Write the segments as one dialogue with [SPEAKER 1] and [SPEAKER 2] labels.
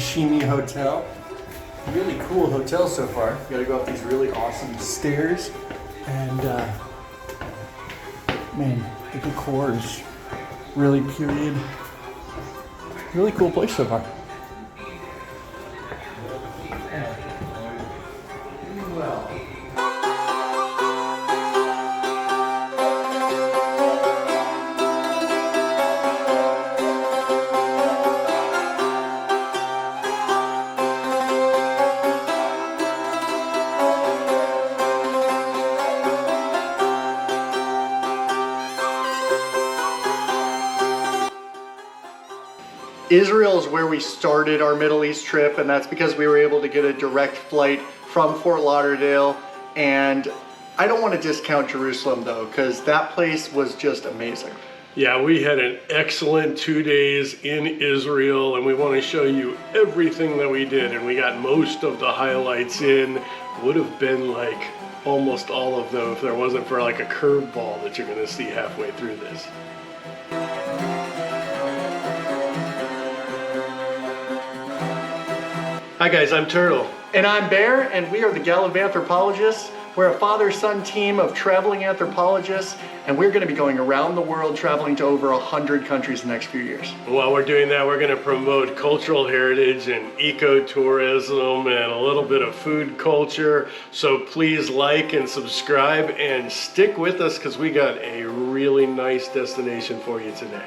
[SPEAKER 1] Shimi Hotel. Really cool hotel so far. You gotta go up these really awesome stairs, and man, the decor is really period. Really cool place so far. Israel is where we started our Middle East trip, and that's because we were able to get a direct flight from Fort Lauderdale. And I don't want to discount Jerusalem though, because that place was just amazing.
[SPEAKER 2] Yeah, we had an excellent 2 days in Israel, and we want to show you everything that we did, and we got most of the highlights in. Would have been like almost all of them if there wasn't for like a curveball that you're going to see halfway through this. Hi guys, I'm Turtle.
[SPEAKER 1] And I'm Bear, and we are the Gallivanthropologists. We're a father-son team of traveling anthropologists, and we're going to be going around the world traveling to over 100 countries in the next few years.
[SPEAKER 2] While we're doing that, we're going to promote cultural heritage and ecotourism and a little bit of food culture. So please like and subscribe and stick with us, because we got a really nice destination for you today.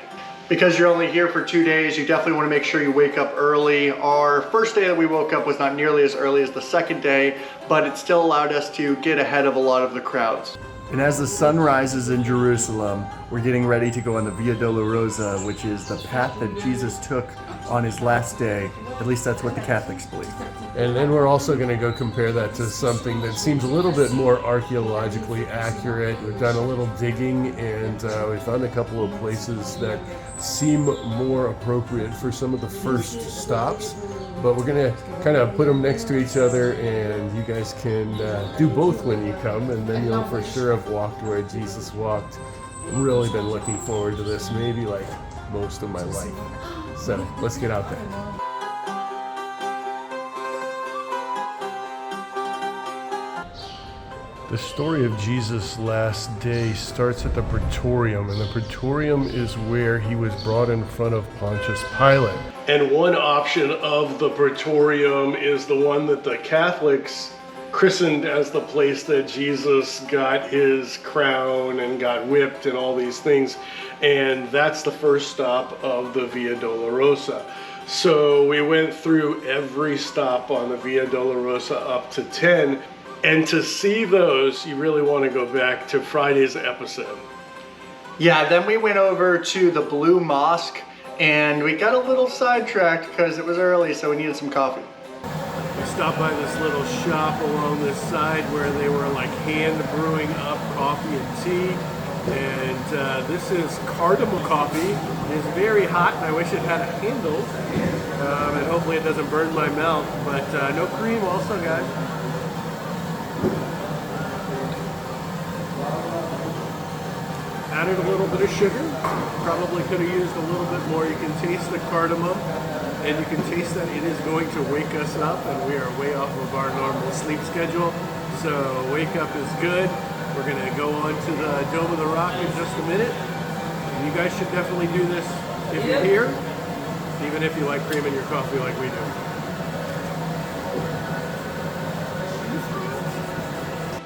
[SPEAKER 1] Because you're only here for 2 days, you definitely want to make sure you wake up early. Our first day that we woke up was not nearly as early as the second day, but it still allowed us to get ahead of a lot of the crowds. And as the sun rises in Jerusalem, we're getting ready to go on the Via Dolorosa, which is the path that Jesus took on his last day. At least that's what the Catholics believe.
[SPEAKER 2] And then we're also going to go compare that to something that seems a little bit more archaeologically accurate. We've done a little digging, and we found a couple of places that seem more appropriate for some of the first stops. But we're going to kind of put them next to each other, and you guys can do both when you come, and then you'll for sure have walked where Jesus walked. Really been looking forward to this, maybe like most of my life. So let's get out there. The story of Jesus' last day starts at the Praetorium, and the Praetorium is where he was brought in front of Pontius Pilate. And one option of the Praetorium is the one that the Catholics christened as the place that Jesus got his crown and got whipped and all these things. And that's the first stop of the Via Dolorosa. So we went through every stop on the Via Dolorosa up to 10. And to see those, you really want to go back to Friday's episode.
[SPEAKER 1] Yeah, then we went over to the Blue Mosque, and we got a little sidetracked because it was early, so we needed some coffee.
[SPEAKER 2] We stopped by this little shop along this side where they were like hand brewing up coffee and tea. And this is cardamom coffee. It is very hot, and I wish it had a handle. And hopefully it doesn't burn my mouth, but no cream also, guys. Added a little bit of sugar. Probably could have used a little bit more. You can taste the cardamom, and you can taste that it is going to wake us up, and we are way off of our normal sleep schedule. So wake up is good. We're going to go on to the Dome of the Rock in just a minute. And you guys should definitely do this if you're here, even if you like cream in your coffee like we do.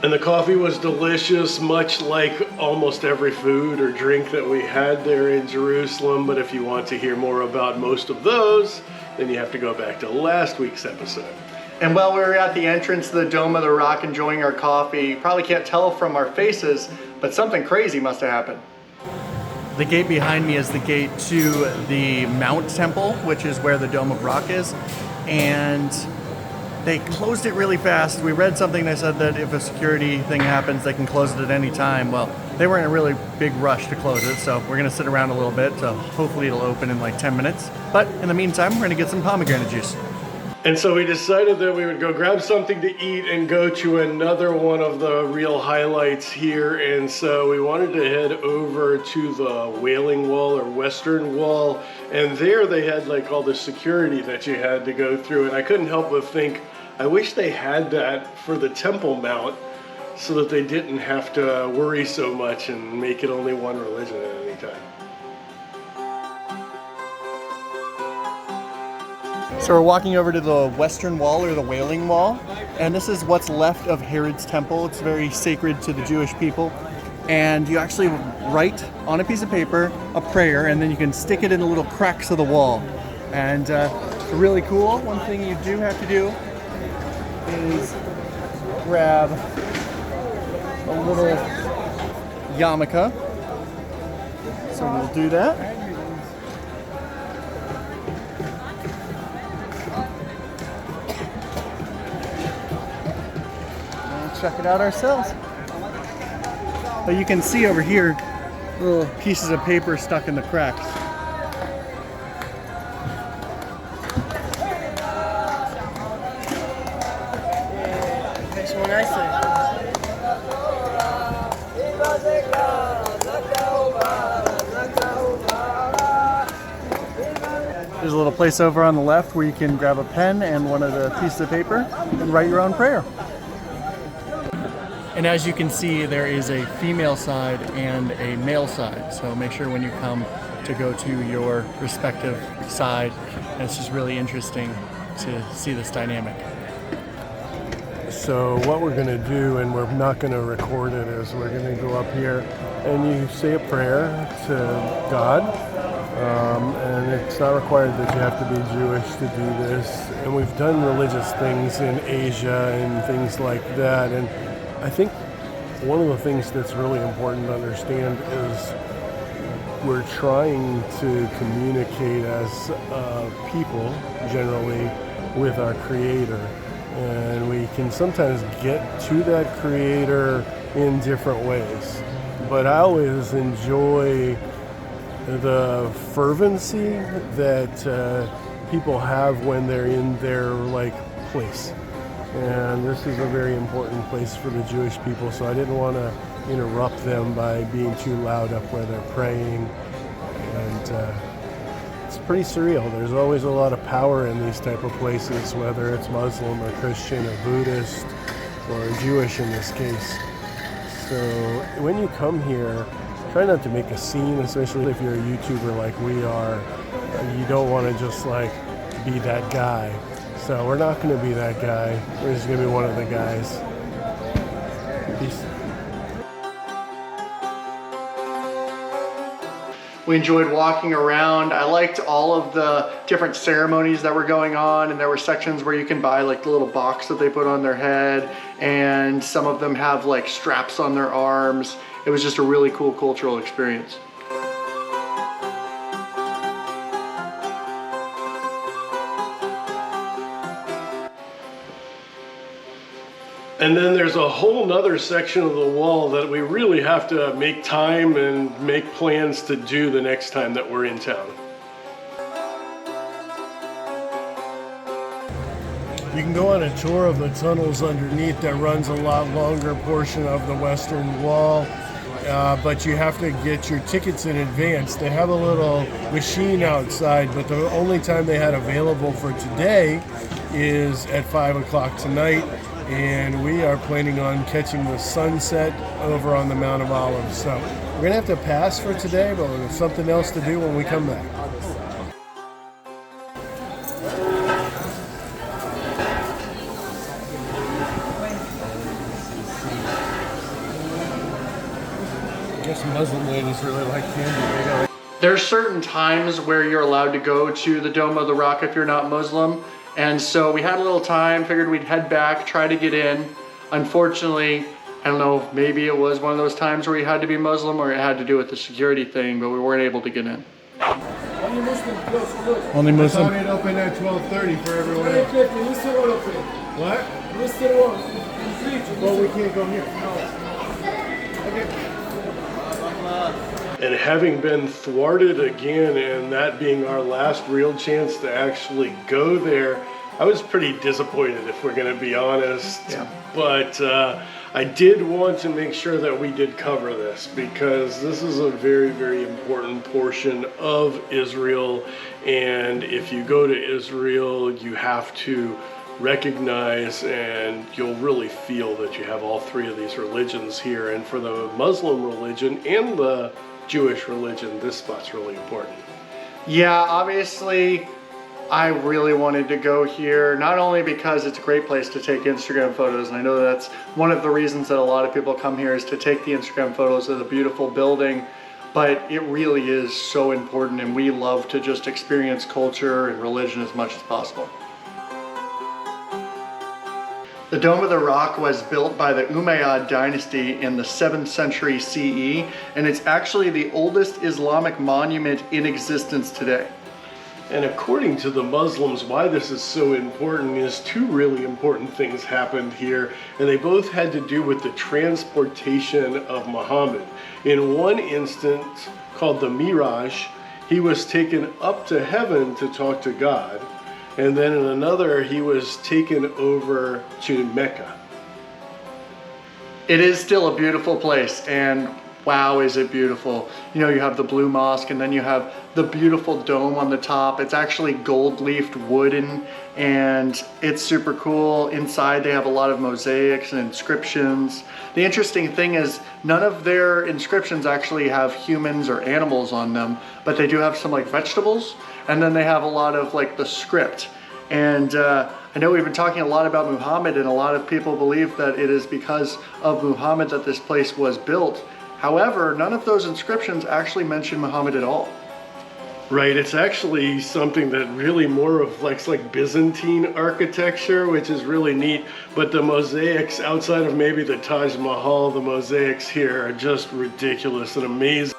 [SPEAKER 2] And the coffee was delicious, much like almost every food or drink that we had there in Jerusalem. But if you want to hear more about most of those, then you have to go back to last week's episode.
[SPEAKER 1] And while we were at the entrance to the Dome of the Rock enjoying our coffee, you probably can't tell from our faces, but something crazy must have happened. The gate behind me is the gate to the Mount Temple, which is where the Dome of Rock is. And they closed it really fast. We read something that said that if a security thing happens, they can close it at any time. Well, they were in a really big rush to close it, so we're gonna sit around a little bit, so hopefully it'll open in like 10 minutes. But in the meantime, we're gonna get some pomegranate juice.
[SPEAKER 2] And so we decided that we would go grab something to eat and go to another one of the real highlights here. And so we wanted to head over to the Wailing Wall or Western Wall. And there they had like all the security that you had to go through. And I couldn't help but think, I wish they had that for the Temple Mount so that they didn't have to worry so much and make it only one religion at any time.
[SPEAKER 1] So we're walking over to the Western Wall or the Wailing Wall, and this is what's left of Herod's temple. It's very sacred to the Jewish people, and you actually write on a piece of paper a prayer, and then you can stick it in the little cracks of the wall. And it's really cool. One thing you do have to do is grab a little yarmulke. So we'll do that. Check it out ourselves. But you can see over here little pieces of paper stuck in the cracks.
[SPEAKER 3] Next one I say.
[SPEAKER 1] There's a little place over on the left where you can grab a pen and one of the pieces of paper and write your own prayer. And as you can see, there is a female side and a male side. So make sure when you come to go to your respective side. And it's just really interesting to see this dynamic.
[SPEAKER 2] So what we're going to do, and we're not going to record it, is we're going to go up here and you say a prayer to God. And it's not required that you have to be Jewish to do this. And we've done religious things in Asia and things like that. And I think one of the things that's really important to understand is we're trying to communicate as people, generally, with our Creator. And we can sometimes get to that Creator in different ways. But I always enjoy the fervency that people have when they're in their place. And this is a very important place for the Jewish people, so I didn't want to interrupt them by being too loud up where they're praying. And it's pretty surreal. There's always a lot of power in these type of places, whether it's Muslim or Christian or Buddhist or Jewish in this case. So when you come here, try not to make a scene, especially if you're a YouTuber like we are. You don't want to just be that guy. So we're not going to be that guy. We're just going to be one of the guys. Peace.
[SPEAKER 1] We enjoyed walking around. I liked all of the different ceremonies that were going on, and there were sections where you can buy the little box that they put on their head, and some of them have straps on their arms. It was just a really cool cultural experience.
[SPEAKER 2] And then there's a whole nother section of the wall that we really have to make time and make plans to do the next time that we're in town. You can go on a tour of the tunnels underneath that runs a lot longer portion of the Western Wall, but you have to get your tickets in advance. They have a little machine outside, but the only time they had available for today is at 5 o'clock tonight. And we are planning on catching the sunset over on the Mount of Olives. So we're going to have to pass for today, but there's something else to do when we come back. I guess Muslim ladies really like candy.
[SPEAKER 1] There's certain times where you're allowed to go to the Dome of the Rock if you're not Muslim. And so we had a little time, figured we'd head back, try to get in. Unfortunately, I don't know, maybe it was one of those times where you had to be Muslim or it had to do with the security thing, but we weren't able to get in.
[SPEAKER 3] Only Muslim, close.
[SPEAKER 1] Only Muslim?
[SPEAKER 2] I thought it opened at 12:30 for everyone else. What? Well, we can't go here. And having been thwarted again, and that being our last real chance to actually go there, I was pretty disappointed, if we're going to be honest.
[SPEAKER 1] Yeah.
[SPEAKER 2] But I did want to make sure that we did cover this, because this is a very, very important portion of Israel. And if you go to Israel, you have to recognize, and you'll really feel that you have all three of these religions here. And for the Muslim religion and the Jewish religion, this spot's really important.
[SPEAKER 1] Yeah, obviously, I really wanted to go here, not only because it's a great place to take Instagram photos, and I know that's one of the reasons that a lot of people come here is to take the Instagram photos of the beautiful building, but it really is so important, and we love to just experience culture and religion as much as possible. The Dome of the Rock was built by the Umayyad dynasty in the 7th century CE, and it's actually the oldest Islamic monument in existence today.
[SPEAKER 2] And according to the Muslims, why this is so important is two really important things happened here, and they both had to do with the transportation of Muhammad. In one instance, called the Miraj, he was taken up to heaven to talk to God, and then in another, he was taken over to Mecca.
[SPEAKER 1] It is still a beautiful place, and wow, is it beautiful. You know, you have the blue mosque, and then you have the beautiful dome on the top. It's actually gold-leafed wooden, and it's super cool. Inside, they have a lot of mosaics and inscriptions. The interesting thing is, none of their inscriptions actually have humans or animals on them, but they do have some like vegetables, and then they have a lot of like the script. And I know we've been talking a lot about Muhammad, and a lot of people believe that it is because of Muhammad that this place was built. However, none of those inscriptions actually mention Muhammad at all.
[SPEAKER 2] Right, it's actually something that really more reflects like Byzantine architecture, which is really neat. But the mosaics outside of maybe the Taj Mahal, the mosaics here are just ridiculous and amazing.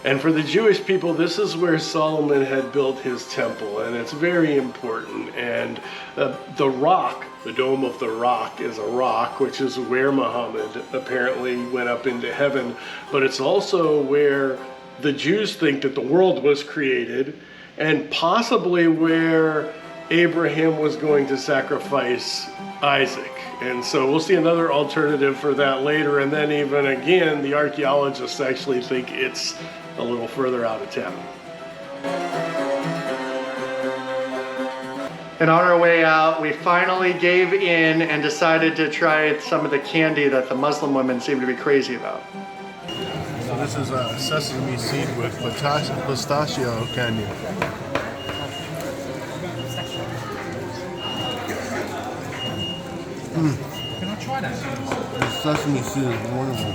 [SPEAKER 2] And for the Jewish people, this is where Solomon had built his temple, and it's very important. And the rock, the Dome of the Rock, is a rock, which is where Muhammad apparently went up into heaven. But it's also where the Jews think that the world was created, and possibly where Abraham was going to sacrifice Isaac. And so we'll see another alternative for that later. And then even again, the archaeologists actually think it's a little further out of town.
[SPEAKER 1] And on our way out, we finally gave in and decided to try some of the candy that the Muslim women seem to be crazy about.
[SPEAKER 2] So this is a sesame seed with pistachio candy.
[SPEAKER 4] Can I try that?
[SPEAKER 2] The sesame seed is wonderful.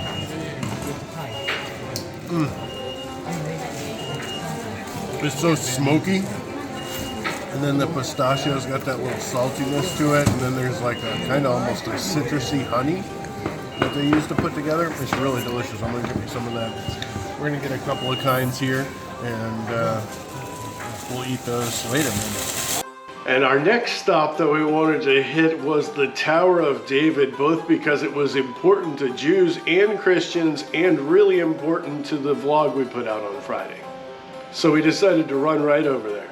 [SPEAKER 2] It's so smoky, and then the pistachio's got that little saltiness to it, and then there's like a kind of almost a citrusy honey that they use to put together. It's really delicious. I'm gonna give you some of that. We're gonna get a couple of kinds here, and we'll eat those later, maybe. And our next stop that we wanted to hit was the Tower of David, both because it was important to Jews and Christians, and really important to the vlog we put out on Friday. So we decided to run right over there.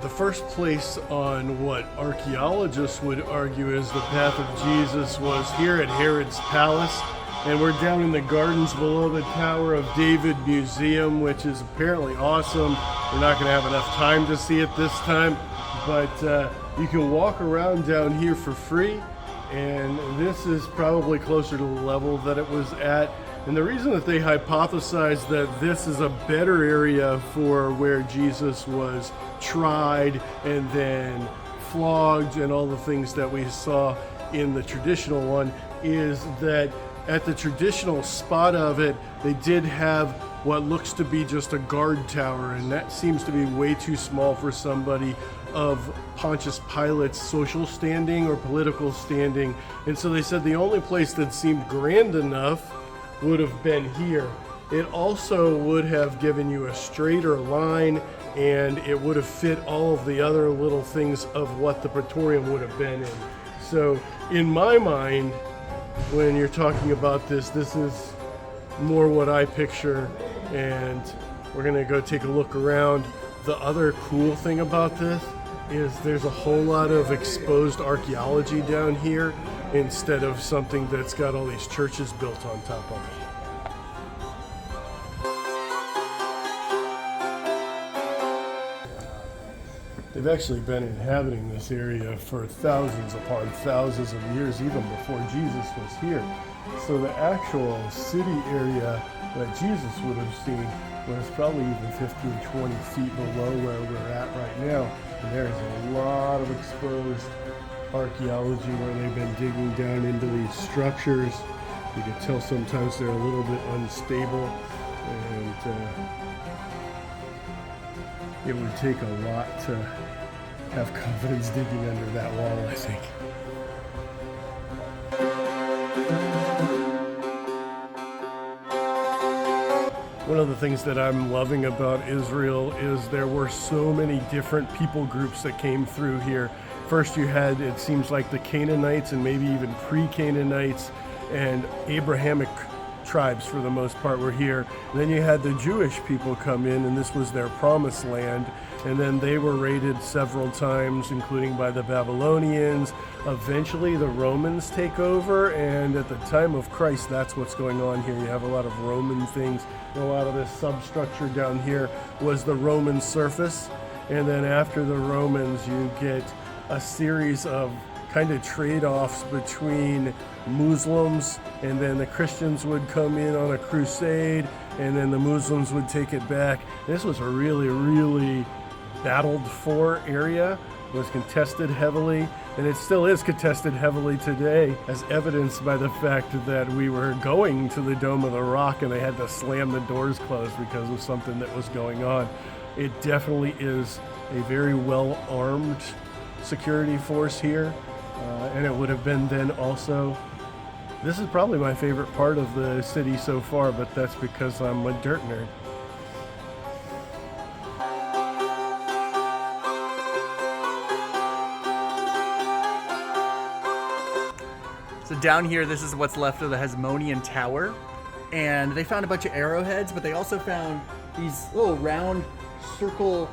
[SPEAKER 2] The first place on what archaeologists would argue is the path of Jesus was here at Herod's palace, and we're down in the gardens below the Tower of David Museum, which is apparently awesome. We're not going to have enough time to see it this time, but you can walk around down here for free, and this is probably closer to the level that it was at. And the reason that they hypothesize that this is a better area for where Jesus was tried and then flogged and all the things that we saw in the traditional one is that at the traditional spot of it, they did have what looks to be just a guard tower, and that seems to be way too small for somebody of Pontius Pilate's social standing or political standing. And so they said the only place that seemed grand enough would have been here. It also would have given you a straighter line, and it would have fit all of the other little things of what the Praetorium would have been in. So in my mind, when you're talking about this is more what I picture, and we're gonna go take a look around. The other cool thing about this is there's a whole lot of exposed archaeology down here instead of something that's got all these churches built on top of it. They've actually been inhabiting this area for thousands upon thousands of years, even before Jesus was here. So the actual city area that Jesus would have seen was probably even 15, 20 feet below where we're at right now. And there's a lot of exposed archaeology where they've been digging down into these structures. You can tell sometimes they're a little bit unstable, and it would take a lot to have confidence digging under that wall, I think. One of the things that I'm loving about Israel is there were so many different people groups that came through here. First you had, it seems like, the Canaanites and maybe even pre-Canaanites and Abrahamic tribes for the most part were here. And then you had the Jewish people come in, and this was their promised land. And then they were raided several times, including by the Babylonians. Eventually the Romans take over, and at the time of Christ, that's what's going on here. You have a lot of Roman things, and a lot of this substructure down here was the Roman surface. And then after the Romans, you get a series of kind of trade-offs between Muslims, and then the Christians would come in on a crusade, and then the Muslims would take it back. This was a really, really battled for area. It was contested heavily, and it still is contested heavily today, as evidenced by the fact that we were going to the Dome of the Rock and they had to slam the doors closed because of something that was going on. It definitely is a very well-armed security force here, and it would have been then also. This is probably my favorite part of the city so far, but that's because I'm a dirt nerd.
[SPEAKER 1] So down here, this is what's left of the Hasmonean Tower. And they found a bunch of arrowheads, but they also found these little round circle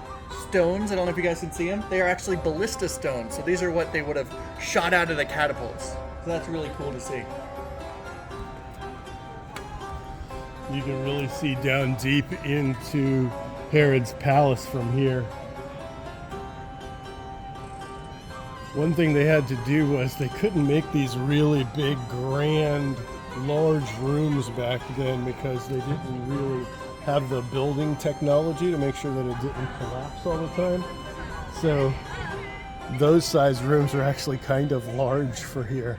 [SPEAKER 1] stones. I don't know if you guys can see them. They are actually ballista stones. So these are what they would have shot out of the catapults. So that's really cool to see.
[SPEAKER 2] You can really see down deep into Herod's palace from here. One thing they had to do was they couldn't make these really big, grand, large rooms back then because they didn't really have the building technology to make sure that it didn't collapse all the time. So those size rooms are actually kind of large for here.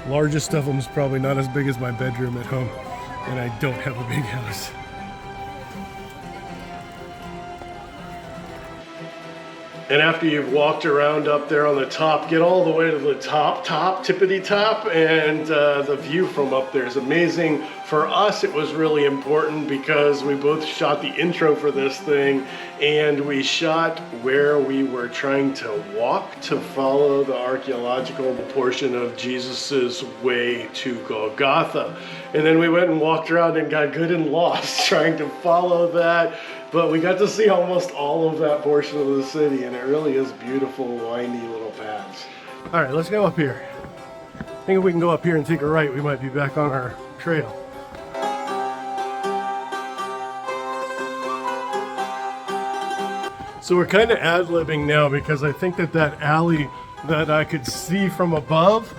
[SPEAKER 2] Largest of them is probably not as big as my bedroom at home, and I don't have a big house. And after you've walked around up there on the top, get all the way to the top, tippity top, and the view from up there is amazing. For us, it was really important because we both shot the intro for this thing, and we shot where we were trying to walk to follow the archaeological portion of Jesus's way to Golgotha. And then we went and walked around and got good and lost trying to follow that. But we got to see almost all of that portion of the city, and it really is beautiful, windy little paths. All right, let's go up here. I think if we can go up here and take a right, we might be back on our trail. So we're kind of ad-libbing now because I think that alley that I could see from above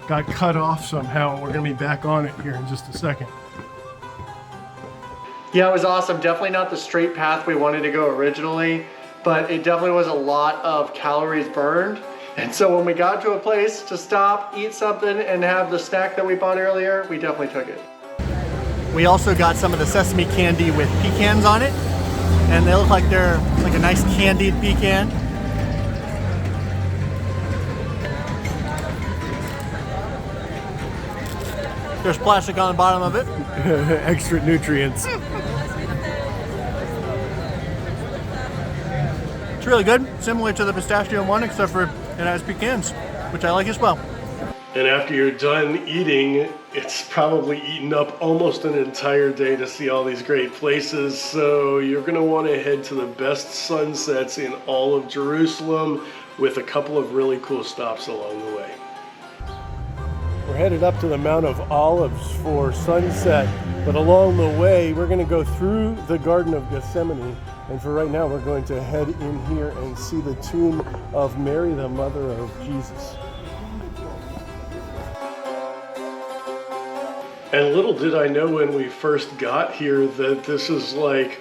[SPEAKER 2] got cut off somehow, and we're going to be back on it here in just a second.
[SPEAKER 1] Yeah, it was awesome. Definitely not the straight path we wanted to go originally, but it definitely was a lot of calories burned. And so when we got to a place to stop, eat something, and have the snack that we bought earlier, we definitely took it. We also got some of the sesame candy with pecans on it, and they look like they're like a nice candied pecan. There's plastic on the bottom of it.
[SPEAKER 2] Extra nutrients.
[SPEAKER 1] It's really good, similar to the pistachio one, except for it has pecans, which I like as well.
[SPEAKER 2] And after you're done eating, it's probably eaten up almost an entire day to see all these great places. So you're going to want to head to the best sunsets in all of Jerusalem with a couple of really cool stops along the way. We're headed up to the Mount of Olives for sunset, but along the way we're going to go through the Garden of Gethsemane, and for right now we're going to head in here and see the tomb of Mary, the mother of Jesus. And little did I know when we first got here that this is like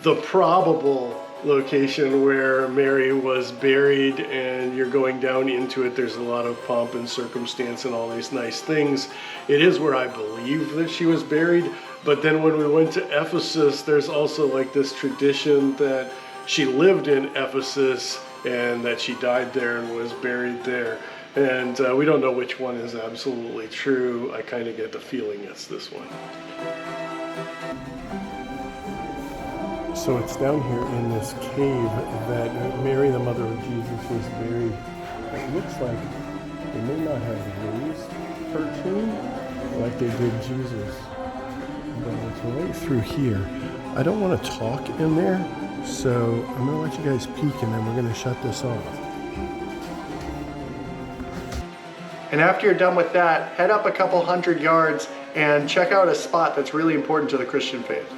[SPEAKER 2] the probable location where Mary was buried, and you're going down into it. There's a lot of pomp and circumstance and all these nice things. It is where I believe that she was buried, but then when we went to Ephesus, there's also like this tradition that she lived in Ephesus and that she died there and was buried there. And we don't know which one is absolutely true. I kind of get the feeling it's this one. So it's down here in this cave that Mary, the mother of Jesus, was buried. It looks like they may not have raised her tomb like they did Jesus, but it's right through here. I don't want to talk in there, so I'm going to let you guys peek and then we're going to shut this off.
[SPEAKER 1] And after you're done with that, head up a couple hundred yards and check out a spot that's really important to the Christian faith.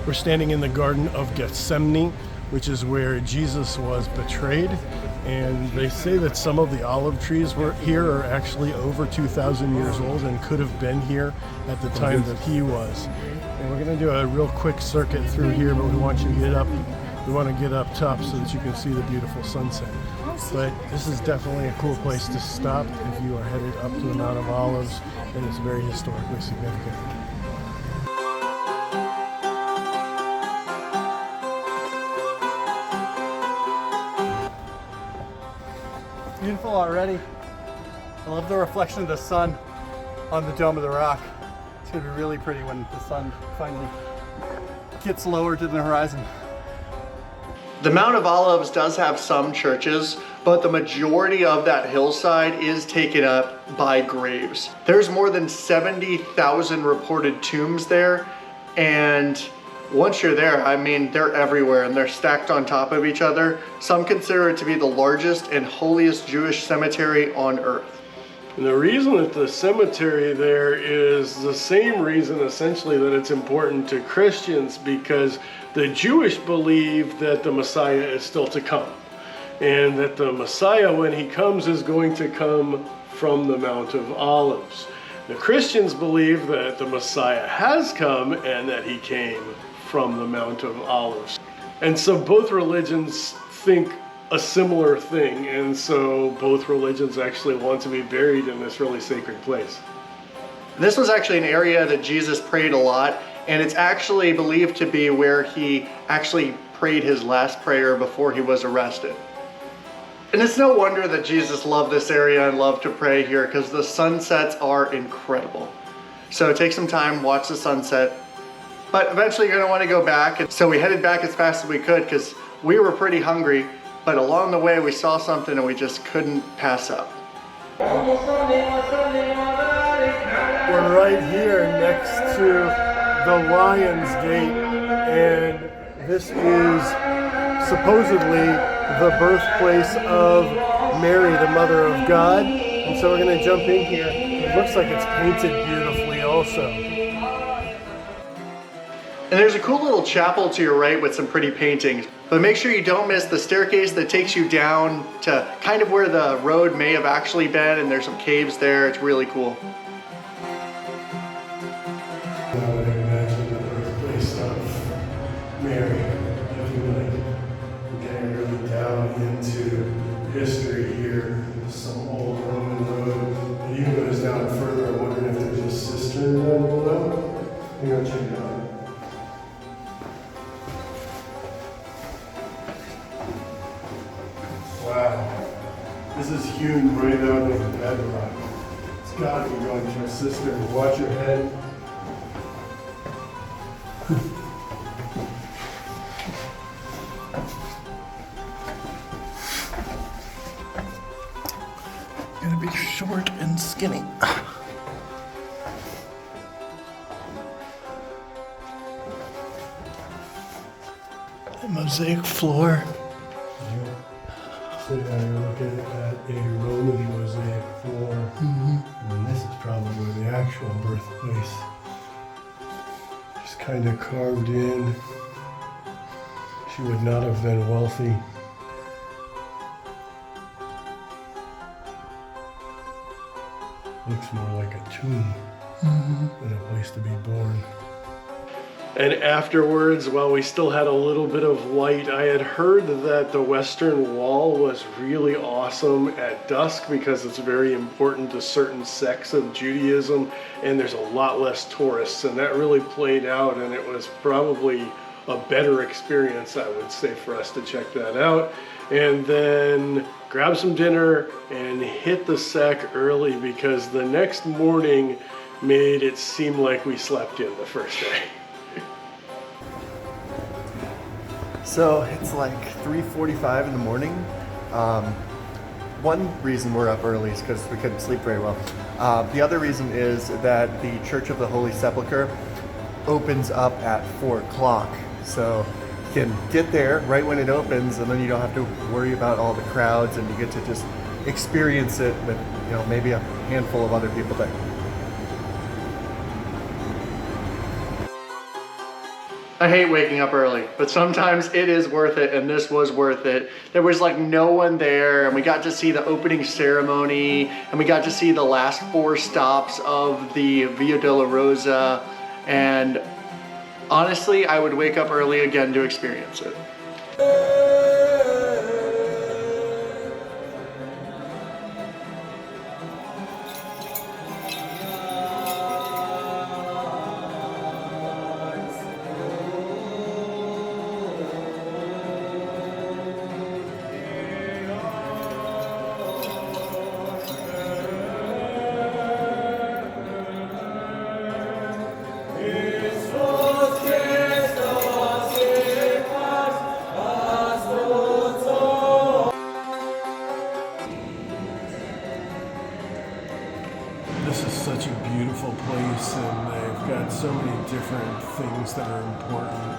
[SPEAKER 2] We're standing in the Garden of Gethsemane, which is where Jesus was betrayed. And they say that some of the olive trees here are actually over 2,000 years old and could have been here at the time that he was. And we're going to do a real quick circuit through here, but we want you to get up. We want to get up top so that you can see the beautiful sunset. But this is definitely a cool place to stop if you are headed up to the Mount of Olives, and it's very historically significant.
[SPEAKER 1] Beautiful already. I love the reflection of the sun on the Dome of the Rock. It's going to be really pretty when the sun finally gets lower to the horizon. The Mount of Olives does have some churches, but the majority of that hillside is taken up by graves. There's more than 70,000 reported tombs there, and once you're there, I mean, they're everywhere and they're stacked on top of each other. Some consider it to be the largest and holiest Jewish cemetery on earth.
[SPEAKER 2] And the reason that the cemetery there is the same reason essentially that it's important to Christians, because the Jewish believe that the Messiah is still to come, and that the Messiah, when he comes, is going to come from the Mount of Olives. The Christians believe that the Messiah has come and that he came from the Mount of Olives. And so both religions think a similar thing, and so both religions actually want to be buried in this really sacred place.
[SPEAKER 1] This was actually an area that Jesus prayed a lot, and it's actually believed to be where he actually prayed his last prayer before he was arrested. And it's no wonder that Jesus loved this area and loved to pray here, because the sunsets are incredible. So take some time, watch the sunset, but eventually you're going to want to go back. And so we headed back as fast as we could because we were pretty hungry, but along the way we saw something and we just couldn't pass up.
[SPEAKER 2] We're right here next to the Lion's Gate, and this is supposedly the birthplace of Mary, the Mother of God. And so we're going to jump in here. It looks like it's painted beautifully also.
[SPEAKER 1] And there's a cool little chapel to your right with some pretty paintings. But make sure you don't miss the staircase that takes you down to kind of where the road may have actually been, and there's some caves there. It's really cool.
[SPEAKER 2] I would imagine the birthplace of Mary, if you like. We're getting really down into history here. Some old Roman road. It even goes down further. I'm wondering if there's a cistern down below. We're going to check it out. Wow. This is hewn right out of the bedrock. It's got to be going to a cistern. Watch your head.
[SPEAKER 1] gonna be short and skinny. The mosaic floor.
[SPEAKER 2] So now you're looking at a Roman mosaic floor, and this is probably where the actual birthplace just kind of carved in. She would not have been wealthy. Looks more like a tomb than a place to be born. And afterwards, while we still had a little bit of light, I had heard that the Western Wall was really awesome at dusk because it's very important to certain sects of Judaism, and there's a lot less tourists, and that really played out, and it was probably a better experience, I would say, for us to check that out. And then grab some dinner and hit the sack early because the next morning made it seem like we slept in the first day.
[SPEAKER 1] So it's like 3:45 in the morning. One reason we're up early is because we couldn't sleep very well. The other reason is that the Church of the Holy Sepulcher opens up at 4 o'clock. So you can get there right when it opens, and then you don't have to worry about all the crowds, and you get to just experience it with, you know, maybe a handful of other people there. I hate waking up early, but sometimes it is worth it, and this was worth it. There was like no one there, and we got to see the opening ceremony, and we got to see the last 4 stops of the Via Dolorosa, and honestly, I would wake up early again to experience it.
[SPEAKER 2] This is such a beautiful place, and they've got so many different things that are important.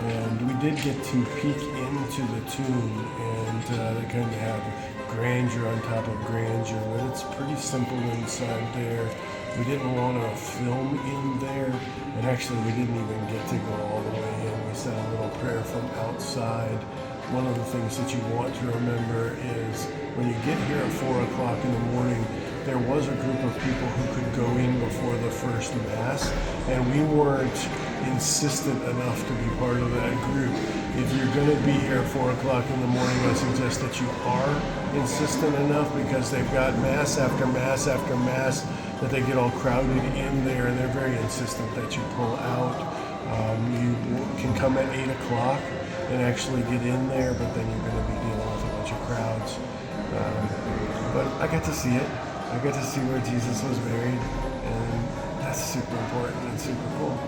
[SPEAKER 2] And we did get to peek into the tomb, and they kind of have grandeur on top of grandeur, but it's pretty simple inside there. We didn't want to film in there, and actually we didn't even get to go all the way in. We said a little prayer from outside. One of the things that you want to remember is when you get here at 4 o'clock in the morning, there was a group of people who could go in before the first Mass, and we weren't insistent enough to be part of that group. If you're going to be here at 4 o'clock in the morning, I suggest that you are insistent enough, because they've got Mass after Mass after Mass that they get all crowded in there, and they're very insistent that you pull out. You can come at 8 o'clock and actually get in there, but then you're going to be dealing with a bunch of crowds. But I got to see it. I got to see where Jesus was buried, and that's super important and super cool.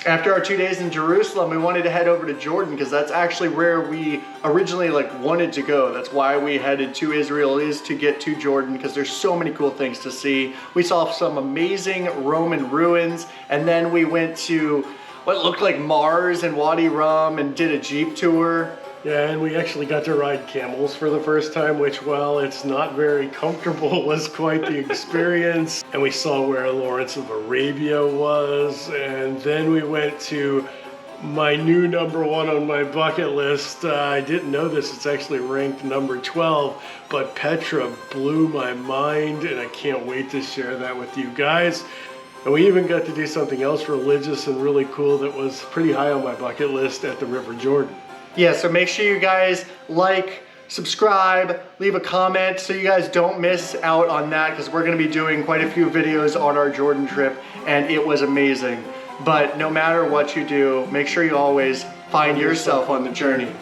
[SPEAKER 1] After our 2 days in Jerusalem, we wanted to head over to Jordan because that's actually where we originally wanted to go. That's why we headed to Israel, is to get to Jordan, because there's so many cool things to see. We saw some amazing Roman ruins, and then we went to what looked like Mars and Wadi Rum and did a Jeep tour.
[SPEAKER 2] Yeah, and we actually got to ride camels for the first time, which, while it's not very comfortable, was quite the experience. And we saw where Lawrence of Arabia was, and then we went to my new number 1 on my bucket list. I didn't know this, it's actually ranked number 12, but Petra blew my mind, and I can't wait to share that with you guys. And we even got to do something else religious and really cool that was pretty high on my bucket list at the River Jordan.
[SPEAKER 1] Yeah, so make sure you guys like, subscribe, leave a comment so you guys don't miss out on that, because we're going to be doing quite a few videos on our Jordan trip, and it was amazing. But no matter what you do, make sure you always find yourself on the journey.